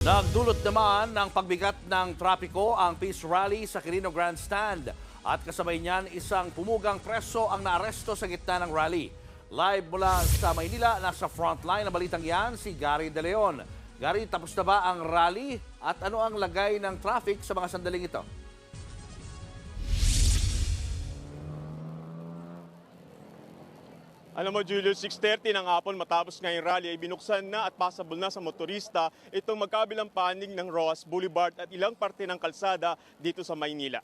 Nagdulot naman ng pagbigat ng trapiko ang peace rally sa Quirino Grandstand at kasabay niyan isang pumugang preso ang naaresto sa gitna ng rally. Live mula sa Maynila, nasa frontline na balitang yan si Gary De Leon. Gary, tapos na ba ang rally at ano ang lagay ng traffic sa mga sandaling ito? Alam mo, Julius, 6:30 ng hapon matapos ngayong rally ay binuksan na at passable na sa motorista itong magkabilang panig ng Roxas Boulevard at ilang parte ng kalsada dito sa Maynila.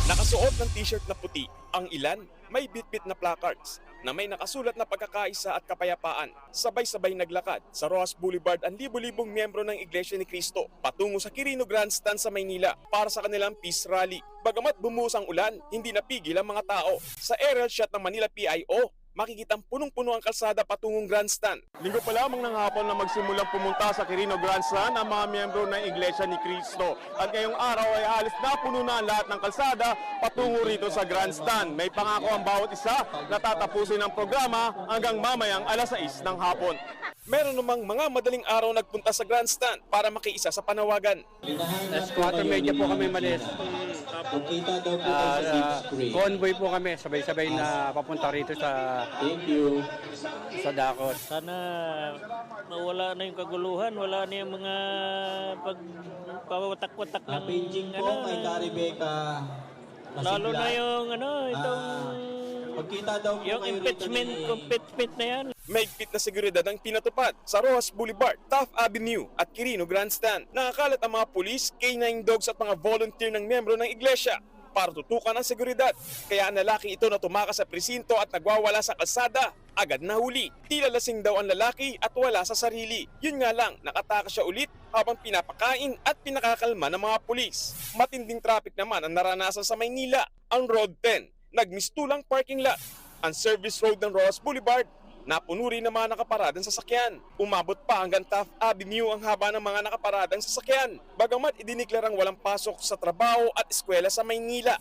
Nakasuot ng t-shirt na puti, ang ilan may bitbit na placards na may nakasulat na pagkakaisa at kapayapaan. Sabay-sabay naglakad sa Roxas Boulevard ang libo-libong miyembro ng Iglesia ni Cristo patungo sa Quirino Grandstand sa Maynila para sa kanilang peace rally. Bagamat bumuhos ang ulan, hindi napigil ang mga tao. Sa aerial shot ng Manila PIO, makikitang punong-puno ang kalsada patungong grandstand. Linggo pa lamang ng hapon na magsimulang pumunta sa Quirino Grandstand ang mga miyembro ng Iglesia ni Cristo. At ngayong araw ay halos napuno na ang lahat ng kalsada patungo rito sa grandstand. May pangako ang bawat isa na tatapusin ang programa hanggang mamayang alas 6 ng hapon. Meron namang mga madaling araw nagpunta sa grandstand para makiisa sa panawagan. Alas 4:30 po kami malis. Convoy po kami, sabay-sabay na papunta rito sa Dakos. Sana mawala na yung kaguluhan, wala na yung mga pagpawatak-watak ng lalo na yung yung impeachment na yan. Mahigpit na seguridad ang pinatupad sa Roxas Boulevard, Taft Avenue at Quirino Grandstand. Nakakalat ang mga pulis, K9 dogs at mga volunteer ng miyembro ng iglesia para tutukan ang seguridad. Kaya ang lalaki ito na tumakas sa presinto at nagwawala sa kalsada, agad nahuli. Tila lasing daw ang lalaki at wala sa sarili. Yun nga lang, nakatakas siya ulit habang pinapakain at pinakakalma ng mga pulis. Matinding traffic naman ang naranasan sa Maynila, ang Road 10. Nagmistulang parking lot. Ang service road ng Roxas Boulevard, napuno rin ng mga nakaparadang sasakyan. Umabot pa hanggang Taft Avenue ang haba ng mga nakaparadang sasakyan. Bagamat idiniklarang walang pasok sa trabaho at eskwela sa Maynila,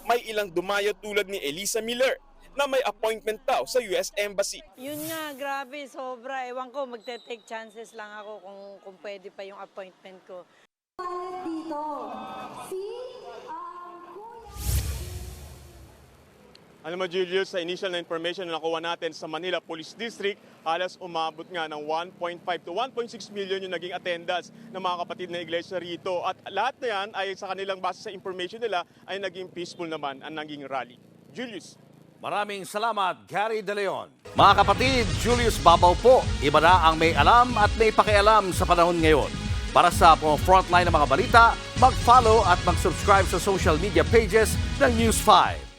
may ilang dumayo tulad ni Elisa Miller na may appointment daw sa US Embassy. Yun nga, grabe, sobra. Ewan ko, magte-take chances lang ako kung pwede pa yung appointment ko. Dito, si Alam mo, Julius, sa initial na information na nakuha natin sa Manila Police District, halos umabot nga ng 1.5 to 1.6 million yung naging attendance ng mga kapatid na iglesia rito. At lahat na yan ay sa kanilang base sa information nila ay naging peaceful naman ang naging rally. Julius. Maraming salamat, Gary De Leon. Mga kapatid, Julius Babaw po. Iba na ang may alam at may pakialam sa panahon ngayon. Para sa frontline ng mga balita, mag-follow at mag-subscribe sa social media pages ng News 5.